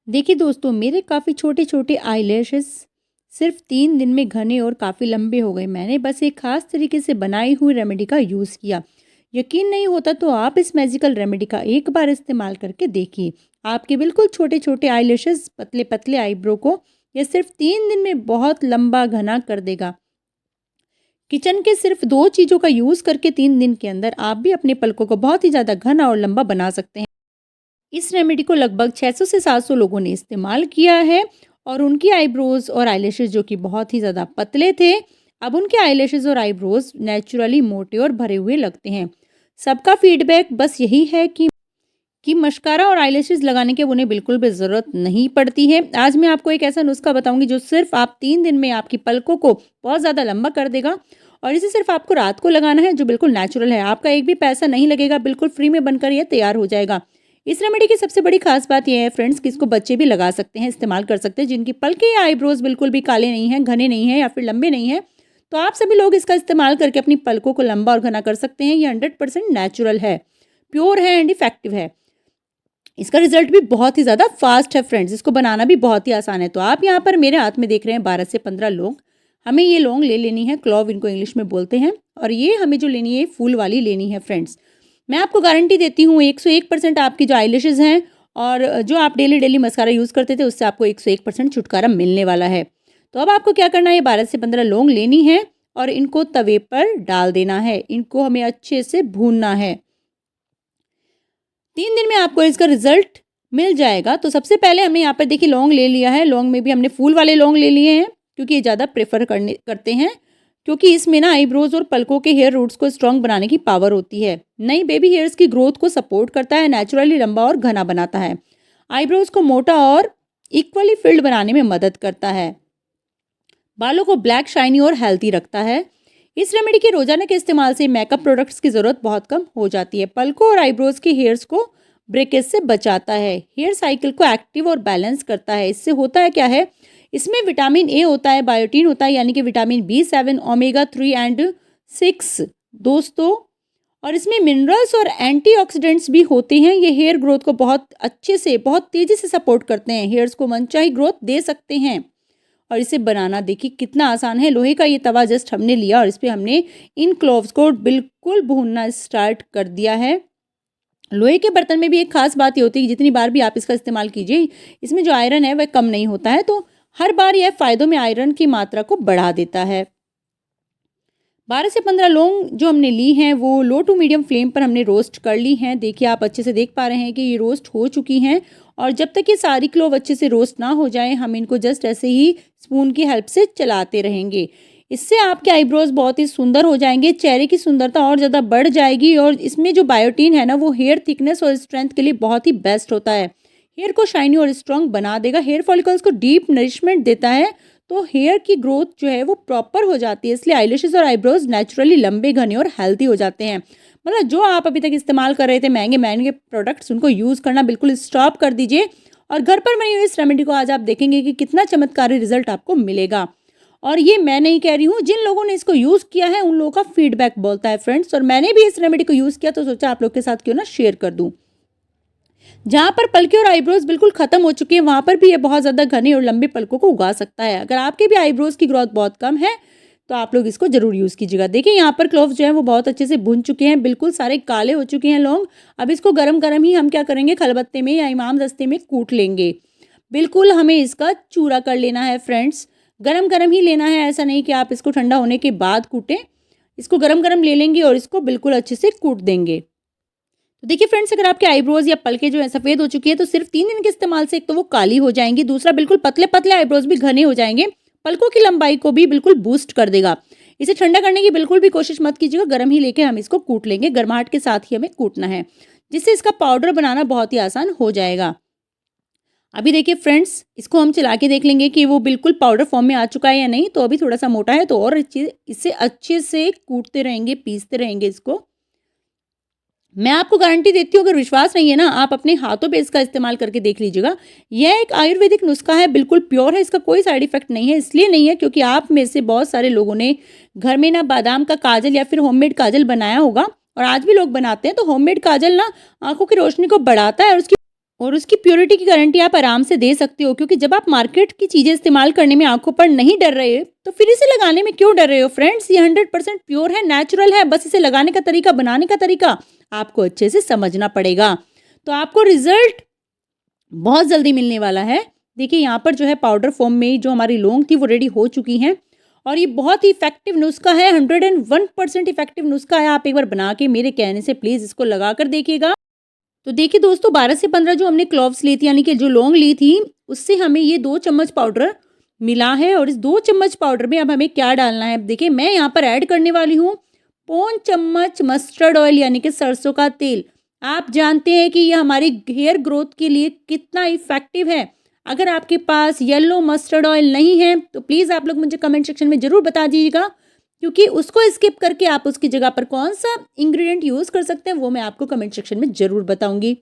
देखिए दोस्तों, मेरे काफ़ी छोटे-छोटे आईलैशेस सिर्फ़ 3 दिन में घने और काफ़ी लंबे हो गए। मैंने बस एक ख़ास तरीके से बनाई हुई रेमेडी का यूज़ किया। यकीन नहीं होता तो आप इस मैजिकल रेमेडी का एक बार इस्तेमाल करके देखिए। आपके बिल्कुल छोटे-छोटे आईलैशेस, पतले-पतले आईब्रो को ये सिर्फ़ 3 दिन में बहुत लंबा घना कर देगा। किचन के सिर्फ़ 2 चीज़ों का यूज़ करके 3 दिन के अंदर आप भी अपने पलकों को बहुत ही ज़्यादा घना और लंबा बना सकते हैं। इस रेमेडी को लगभग 600 से 700 लोगों ने इस्तेमाल किया है और उनकी आईब्रोज और आईलैशेस जो कि बहुत ही ज़्यादा पतले थे, अब उनके आईलैशेस और आईब्रोज नेचुरली मोटे और भरे हुए लगते हैं। सबका फीडबैक बस यही है कि मस्कारा और आईलैशेस लगाने की अब उन्हें बिल्कुल भी ज़रूरत नहीं पड़ती है। आज मैं आपको एक ऐसा नुस्खा बताऊंगी जो सिर्फ आप 3 दिन में आपकी पलकों को बहुत ज़्यादा लंबा कर देगा और इसे सिर्फ आपको रात को लगाना है, जो बिल्कुल नेचुरल है। आपका एक भी पैसा नहीं लगेगा, बिल्कुल फ्री में बनकर यह तैयार हो जाएगा। इस रेमेडी की सबसे बड़ी खास बात यह है फ्रेंड्स कि इसको बच्चे भी लगा सकते हैं, इस्तेमाल कर सकते हैं, जिनकी पलके या आईब्रोज बिल्कुल भी काले नहीं हैं, घने नहीं हैं या फिर लंबे नहीं हैं। तो आप सभी लोग इसका इस्तेमाल करके अपनी पलकों को लंबा और घना कर सकते हैं। ये 100% नेचुरल है, प्योर है एंड इफेक्टिव है। इसका रिजल्ट भी बहुत ही ज़्यादा फास्ट है फ्रेंड्स। इसको बनाना भी बहुत ही आसान है। तो आप यहाँ पर मेरे हाथ में देख रहे हैं 12 से 15 लौंग। हमें ये लौंग ले लेनी है, क्लॉव इनको इंग्लिश में बोलते हैं, और ये हमें जो लेनी है फूल वाली लेनी है फ्रेंड्स। मैं आपको गारंटी देती हूँ 101% आपकी जो आईलैशेस हैं और जो आप डेली मस्कारा यूज़ करते थे उससे आपको 101% छुटकारा मिलने वाला है। तो अब आपको क्या करना है, 12 से 15 लौंग लेनी है और इनको तवे पर डाल देना है। इनको हमें अच्छे से भूनना है। 3 दिन में आपको इसका रिजल्ट मिल जाएगा। तो सबसे पहले हमने यहाँ पर देखिए लौंग ले लिया है। लौंग में भी हमने फूल वाले लौंग ले लिए हैं क्योंकि ये ज़्यादा प्रेफर करते हैं, क्योंकि इसमें ना आईब्रोज और पलकों के हेयर रूट्स को स्ट्रॉन्ग बनाने की पावर होती है। नई बेबी हेयर्स की ग्रोथ को सपोर्ट करता है, नेचुरली लंबा और घना बनाता है, आईब्रोज को मोटा और इक्वली फिल्ड बनाने में मदद करता है, बालों को ब्लैक, शाइनी और हेल्थी रखता है। इस रेमेडी के रोजाना के इस्तेमाल से मेकअप प्रोडक्ट्स की ज़रूरत बहुत कम हो जाती है। पलकों और आईब्रोज के हेयर्स को ब्रेकेज से बचाता है, हेयर साइकिल को एक्टिव और बैलेंस करता है। इससे होता है क्या है, इसमें विटामिन ए होता है, बायोटीन होता है यानी कि विटामिन B7, ओमेगा 3 एंड 6 दोस्तों, और इसमें मिनरल्स और एंटीऑक्सीडेंट्स भी होते हैं। ये हेयर ग्रोथ को बहुत अच्छे से, बहुत तेज़ी से सपोर्ट करते हैं, हेयर्स को मनचाही ग्रोथ दे सकते हैं। और इसे बनाना देखिए कितना आसान है। लोहे का ये तवा जस्ट हमने लिया और इस पे हमने इन क्लोव्स को बिल्कुल भूनना स्टार्ट कर दिया है। लोहे के बर्तन में भी एक खास बात ये होती है कि जितनी बार भी आप इसका इस्तेमाल कीजिए, इसमें जो आयरन है वह कम नहीं होता है, तो हर बार यह फ़ायदों में आयरन की मात्रा को बढ़ा देता है। 12 से 15 लौंग जो हमने ली हैं वो लो टू मीडियम फ्लेम पर हमने रोस्ट कर ली हैं। देखिए आप अच्छे से देख पा रहे हैं कि ये रोस्ट हो चुकी हैं, और जब तक ये सारी क्लोव अच्छे से रोस्ट ना हो जाए हम इनको जस्ट ऐसे ही स्पून की हेल्प से चलाते रहेंगे। इससे आपके आईब्रोज बहुत ही सुंदर हो जाएंगे, चेहरे की सुंदरता और ज़्यादा बढ़ जाएगी, और इसमें जो बायोटीन है ना वो हेयर थिकनेस और स्ट्रेंथ के लिए बहुत ही बेस्ट होता है। हेयर को शाइनी और स्ट्रॉन्ग बना देगा, हेयर फॉलिकल्स को डीप नरिशमेंट देता है, तो हेयर की ग्रोथ जो है वो प्रॉपर हो जाती है। इसलिए आईलैशेस और आईब्रोज नेचुरली लंबे, घने और हेल्थी हो जाते हैं। मतलब जो आप अभी तक इस्तेमाल कर रहे थे महंगे महंगे प्रोडक्ट्स, उनको यूज़ करना बिल्कुल स्टॉप कर दीजिए और घर पर बनी हुई इस रेमेडी को आज आप देखेंगे कि कितना चमत्कारी रिजल्ट आपको मिलेगा। और ये मैं नहीं कह रही हूँ, जिन लोगों ने इसको यूज़ किया है उन लोगों का फीडबैक बोलता है फ्रेंड्स। और मैंने भी इस रेमेडी को यूज़ किया तो सोचा आप लोग के साथ क्यों ना शेयर कर दूँ। जहाँ पर पलके और आईब्रोज बिल्कुल खत्म हो चुकी है वहां पर भी ये बहुत ज्यादा घने और लंबे पलकों को उगा सकता है। अगर आपके भी आईब्रोज की ग्रोथ बहुत कम है तो आप लोग इसको जरूर यूज कीजिएगा। देखिए यहाँ पर क्लोव्स जो है वो बहुत अच्छे से भुन चुके हैं, बिल्कुल सारे काले हो चुके हैं लौंग। अब इसको गरम गरम ही हम क्या करेंगे, खलबत्ते में या इमाम दस्ते में कूट लेंगे। बिल्कुल हमें इसका चूरा कर लेना है फ्रेंड्स, गरम गरम ही लेना है, ऐसा नहीं कि आप इसको ठंडा होने के बाद कूटें। इसको गरम गरम ले लेंगे और इसको बिल्कुल अच्छे से कूट देंगे। तो देखिए फ्रेंड्स, अगर आपके आईब्रोज या पलके जो है सफेद हो चुकी है तो सिर्फ 3 दिन के इस्तेमाल से एक तो वो काली हो जाएंगी, दूसरा बिल्कुल पतले पतले आईब्रोज भी घने हो जाएंगे, पलकों की लंबाई को भी बिल्कुल बूस्ट कर देगा। इसे ठंडा करने की बिल्कुल भी कोशिश मत कीजिएगा, गर्म ही लेके हम इसको कूट लेंगे, गर्माहट के साथ ही हमें कूटना है, जिससे इसका पाउडर बनाना बहुत ही आसान हो जाएगा। अभी देखिए फ्रेंड्स, इसको हम चला के देख लेंगे कि वो बिल्कुल पाउडर फॉर्म में आ चुका है या नहीं। तो अभी थोड़ा सा मोटा है तो और इसे अच्छे से कूटते रहेंगे, पीसते रहेंगे इसको। मैं आपको गारंटी देती हूँ, अगर विश्वास नहीं है ना आप अपने हाथों पे इसका इस्तेमाल करके देख लीजिएगा। यह एक आयुर्वेदिक नुस्खा है, बिल्कुल प्योर है, इसका कोई साइड इफेक्ट नहीं है। इसलिए नहीं है क्योंकि आप में से बहुत सारे लोगों ने घर में ना बादाम का काजल या फिर होममेड काजल बनाया होगा, और आज भी लोग बनाते हैं। तो होममेड काजल ना आंखों की रोशनी को बढ़ाता है और उसकी और उसकी प्योरिटी की गारंटी आप आराम से दे सकते हो, क्योंकि जब आप मार्केट की चीज़ें इस्तेमाल करने में आँखों पर नहीं डर रहे तो फिर इसे लगाने में क्यों डर रहे हो फ्रेंड्स। ये 100% प्योर है, नेचुरल है, बस इसे लगाने का तरीका, बनाने का तरीका आपको अच्छे से समझना पड़ेगा। तो आपको रिजल्ट बहुत जल्दी मिलने वाला है। देखिए यहाँ पर जो है पाउडर फॉर्म में जो हमारी लौंग थी वो रेडी हो चुकी हैं और ये बहुत ही इफेक्टिव नुस्खा है, 101% इफेक्टिव नुस्खा है। आप एक बार बना के मेरे कहने से प्लीज़ इसको लगा कर देखिएगा। तो देखिए दोस्तों 12 से 15 जो हमने क्लोव्स ली थी यानी कि जो लौंग ली थी उससे हमें ये 2 चम्मच पाउडर मिला है और इस 2 चम्मच पाउडर में अब हमें क्या डालना है। देखिए मैं यहाँ पर ऐड करने वाली हूँ 5 चम्मच मस्टर्ड ऑयल यानी कि सरसों का तेल। आप जानते हैं कि ये हमारी हेयर ग्रोथ के लिए कितना इफेक्टिव है। अगर आपके पास येलो मस्टर्ड ऑयल नहीं है तो प्लीज़ आप लोग मुझे कमेंट सेक्शन में ज़रूर बता दीजिएगा, क्योंकि उसको स्किप करके आप उसकी जगह पर कौन सा इंग्रेडिएंट यूज़ कर सकते हैं वो मैं आपको कमेंट सेक्शन में ज़रूर बताऊंगी।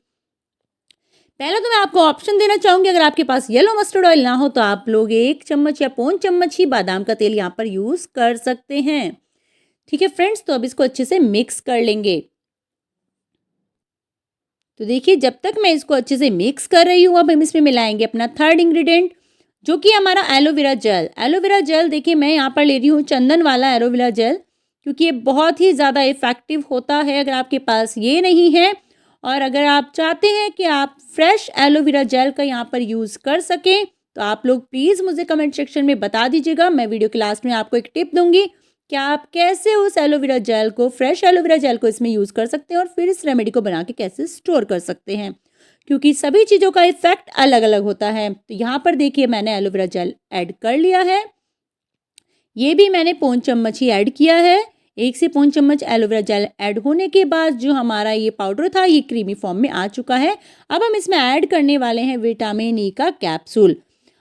पहले तो मैं आपको ऑप्शन देना चाहूँगी, अगर आपके पास येलो मस्टर्ड ऑयल ना हो तो आप लोग 1 चम्मच या पौन चम्मच ही बादाम का तेल यहाँ पर यूज़ कर सकते हैं। ठीक है फ्रेंड्स, तो अब इसको अच्छे से मिक्स कर लेंगे। तो देखिए जब तक मैं इसको अच्छे से मिक्स कर रही हूँ अब हम इसमें मिलाएंगे अपना थर्ड इंग्रेडिएंट जो कि हमारा एलोवेरा जेल। एलोवेरा जेल देखिए मैं यहाँ पर ले रही हूँ चंदन वाला एलोवेरा जेल, क्योंकि ये बहुत ही ज़्यादा इफ़ेक्टिव होता है। अगर आपके पास ये नहीं है और अगर आप चाहते हैं कि आप फ्रेश एलोवेरा जेल का यहाँ पर यूज़ कर सकें तो आप लोग प्लीज़ मुझे कमेंट सेक्शन में बता दीजिएगा। मैं वीडियो के लास्ट में आपको एक टिप दूंगी कि आप कैसे उस एलोवेरा जेल को, फ्रेश एलोवेरा जेल को इसमें यूज़ कर सकते हैं और फिर इस रेमेडी को बना के कैसे स्टोर कर सकते हैं, क्योंकि सभी चीज़ों का इफेक्ट अलग अलग होता है। तो यहाँ पर देखिए मैंने एलोवेरा जेल ऐड कर लिया है, ये भी मैंने पौन चम्मच ही ऐड किया है। 1 से पौन चम्मच एलोवेरा जेल ऐड होने के बाद जो हमारा ये पाउडर था ये क्रीमी फॉर्म में आ चुका है। अब हम इसमें ऐड करने वाले हैं विटामिन ई का कैप्सूल।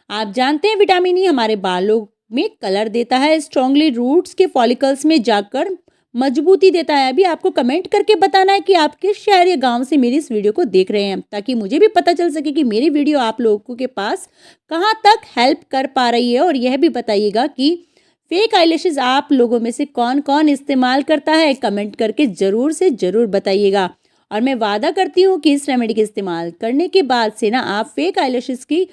आप जानते हैं विटामिन ई हमारे बालों में कलर देता है, स्ट्रांगली रूट्स के फॉलिकल्स में जाकर मजबूती देता है। अभी आपको कमेंट करके बताना है कि आप किस शहर या गांव से मेरी इस वीडियो को देख रहे हैं, ताकि मुझे भी पता चल सके कि मेरी वीडियो आप लोगों के पास कहां तक हेल्प कर पा रही है। और यह भी बताइएगा कि फेक आईलैशेस आप लोगों में से कौन कौन इस्तेमाल करता है, कमेंट करके ज़रूर से ज़रूर बताइएगा। और मैं वादा करती हूँ कि इस रेमेडी के इस्तेमाल करने के बाद से ना आप फेक आईलैशेस की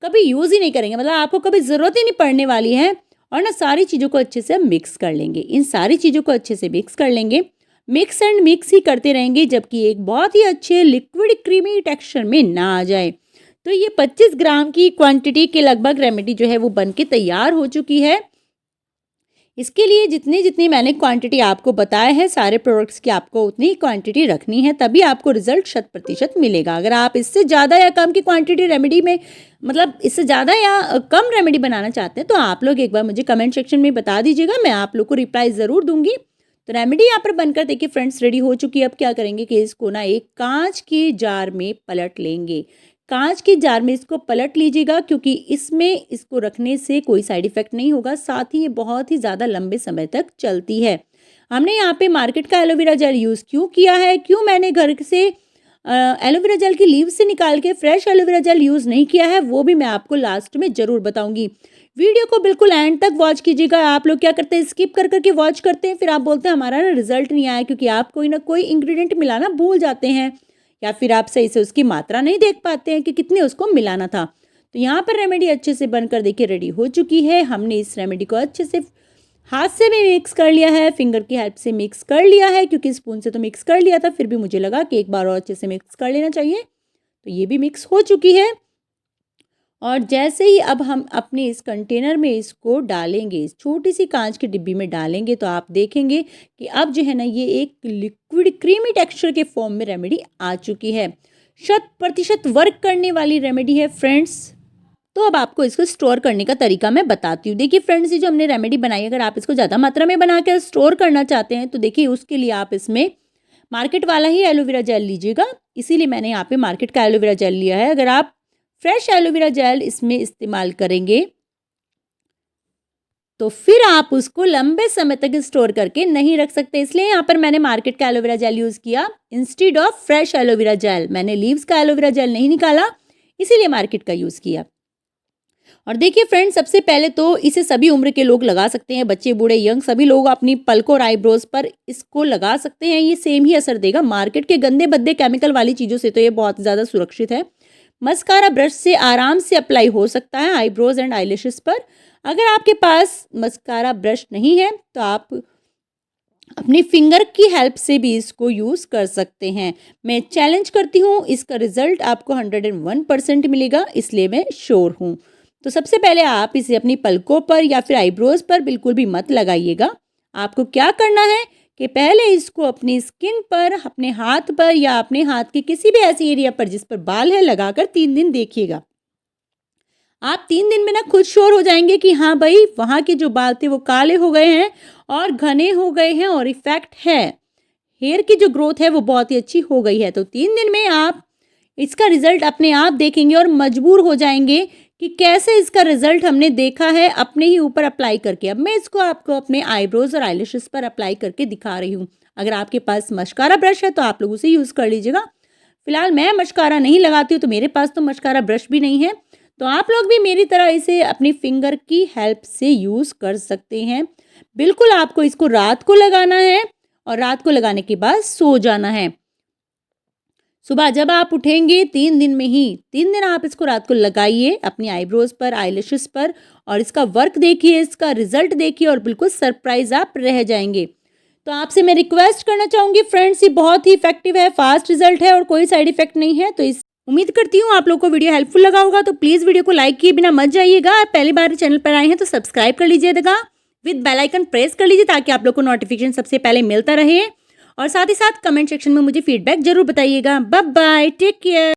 कभी यूज़ ही नहीं करेंगे, मतलब आपको कभी ज़रूरत ही नहीं पड़ने वाली है। और ना सारी चीज़ों को अच्छे से मिक्स कर लेंगे, इन सारी चीज़ों को अच्छे से मिक्स कर लेंगे, मिक्स एंड मिक्स ही करते रहेंगे जबकि एक बहुत ही अच्छे लिक्विड क्रीमी टेक्सचर में ना आ जाए। तो ये 25 ग्राम की क्वांटिटी के लगभग रेमेडी जो है वो बन के तैयार हो चुकी है। इसके लिए जितनी जितनी मैंने क्वांटिटी आपको बताया है सारे प्रोडक्ट्स की आपको उतनी ही क्वांटिटी रखनी है, तभी आपको रिजल्ट 100% मिलेगा। अगर आप इससे ज़्यादा या कम की क्वांटिटी रेमेडी में, मतलब इससे ज़्यादा या कम रेमेडी बनाना चाहते हैं तो आप लोग एक बार मुझे कमेंट सेक्शन में बता दीजिएगा, मैं आप लोग को रिप्लाई ज़रूर दूंगी। तो रेमेडी यहाँ पर बनकर देखिए फ्रेंड्स रेडी हो चुकी है। अब क्या करेंगे कि इसको ना एक कांच के जार में पलट लेंगे। कांच के जार में इसको पलट लीजिएगा, क्योंकि इसमें इसको रखने से कोई साइड इफेक्ट नहीं होगा, साथ ही ये बहुत ही ज़्यादा लंबे समय तक चलती है। हमने यहाँ पे मार्केट का एलोवेरा जेल यूज़ क्यों किया है, क्यों मैंने घर से एलोवेरा जेल की लीव से निकाल के फ्रेश एलोवेरा जेल यूज़ नहीं किया है, वो भी मैं आपको लास्ट में ज़रूर बताऊँगी। वीडियो को बिल्कुल एंड तक वॉच कीजिएगा। आप लोग क्या करते हैं, स्किप कर करके वॉच करते हैं, फिर आप बोलते हैं हमारा ना रिजल्ट नहीं आया, क्योंकि आप कोई ना कोई इंग्रेडिएंट मिलाना भूल जाते हैं या फिर आप सही से उसकी मात्रा नहीं देख पाते हैं कि कितने उसको मिलाना था। तो यहाँ पर रेमेडी अच्छे से बनकर देखिए रेडी हो चुकी है। हमने इस रेमेडी को अच्छे से हाथ से भी मिक्स कर लिया है, फिंगर की हेल्प से मिक्स कर लिया है, क्योंकि स्पून से तो मिक्स कर लिया था, फिर भी मुझे लगा कि एक बार और अच्छे से मिक्स कर लेना चाहिए। तो ये भी मिक्स हो चुकी है। और जैसे ही अब हम अपने इस कंटेनर में इसको डालेंगे, इस छोटी सी कांच की डिब्बी में डालेंगे, तो आप देखेंगे कि अब जो है ना ये एक लिक्विड क्रीमी टेक्सचर के फॉर्म में रेमेडी आ चुकी है। 100% वर्क करने वाली रेमेडी है फ्रेंड्स। तो अब आपको इसको स्टोर करने का तरीका मैं बताती हूँ। देखिए फ्रेंड्स, ये जो हमने रेमेडी बनाई, अगर आप इसको ज़्यादा मात्रा में बना कर स्टोर करना चाहते हैं तो देखिए उसके लिए आप इसमें मार्केट वाला ही एलोवेरा जेल लीजिएगा। इसीलिए मैंने यहाँ पे मार्केट का एलोवेरा जेल लिया है। अगर आप फ्रेश एलोवेरा जेल इसमें इस्तेमाल करेंगे तो फिर आप उसको लंबे समय तक स्टोर करके नहीं रख सकते, इसलिए यहाँ पर मैंने मार्केट का एलोवेरा जेल यूज़ किया instead of fresh aloe vera gel. मैंने लीव्स का एलोवेरा जेल नहीं निकाला, इसीलिए मार्केट का यूज़ किया। और देखिए फ्रेंड्स, सबसे पहले तो इसे सभी उम्र के लोग लगा सकते हैं, बच्चे बूढ़े यंग सभी लोग अपनी पलकों और आईब्रोज पर इसको लगा सकते हैं। ये सेम ही असर देगा। मार्केट के गंदे बद्दे केमिकल वाली चीज़ों से तो ये बहुत ज़्यादा सुरक्षित है, मस्कारा ब्रश से आराम से अप्लाई हो सकता है आईब्रोज एंड आईलैशेस पर। अगर आपके पास मस्कारा ब्रश नहीं है तो आप अपनी फिंगर की हेल्प से भी इसको यूज़ कर सकते हैं। मैं चैलेंज करती हूँ, इसका रिजल्ट आपको 101% मिलेगा, इसलिए मैं श्योर हूँ। तो सबसे पहले आप इसे अपनी पलकों पर या फिर आईब्रोज पर बिल्कुल भी मत लगाइएगा। आपको क्या करना है कि पहले इसको अपनी स्किन पर, अपने हाथ पर या अपने हाथ के किसी भी ऐसी एरिया पर जिस पर बाल है लगाकर 3 दिन देखिएगा। आप 3 दिन में ना खुद श्योर हो जाएंगे कि हाँ भाई, वहाँ के जो बाल थे वो काले हो गए हैं और घने हो गए हैं और इफेक्ट है, हेयर की जो ग्रोथ है वो बहुत ही अच्छी हो गई है। तो 3 दिन में आप इसका रिजल्ट अपने आप देखेंगे और मजबूर हो जाएंगे कि कैसे इसका रिजल्ट हमने देखा है अपने ही ऊपर अप्लाई करके। अब मैं इसको आपको अपने आईब्रोज और आईलैशेस पर अप्लाई करके दिखा रही हूँ। अगर आपके पास मस्कारा ब्रश है तो आप लोग उसे यूज़ कर लीजिएगा। फिलहाल मैं मस्कारा नहीं लगाती हूँ तो मेरे पास तो मस्कारा ब्रश भी नहीं है, तो आप लोग भी मेरी तरह इसे अपनी फिंगर की हेल्प से यूज़ कर सकते हैं। बिल्कुल आपको इसको रात को लगाना है और रात को लगाने के बाद सो जाना है। सुबह जब आप उठेंगे 3 दिन में ही, 3 दिन आप इसको रात को लगाइए अपनी आईब्रोज पर, आईलैशेस पर और इसका वर्क देखिए, इसका रिजल्ट देखिए और बिल्कुल सरप्राइज आप रह जाएंगे। तो आपसे मैं रिक्वेस्ट करना चाहूँगी फ्रेंड्स, ये बहुत ही इफेक्टिव है, फास्ट रिजल्ट है और कोई साइड इफेक्ट नहीं है। तो इस उम्मीद करती हूँ आप लोग को वीडियो हेल्पफुल लगा होगा। तो प्लीज़ वीडियो को लाइक किए बिना मत जाइएगा। आप पहली बार चैनल पर आए हैं तो सब्सक्राइब कर लीजिएगा, विद बेल आइकन प्रेस कर लीजिए ताकि आप लोग को नोटिफिकेशन सबसे पहले मिलता रहे। और साथ ही साथ कमेंट सेक्शन में मुझे फीडबैक जरूर बताइएगा। Bye bye, take care.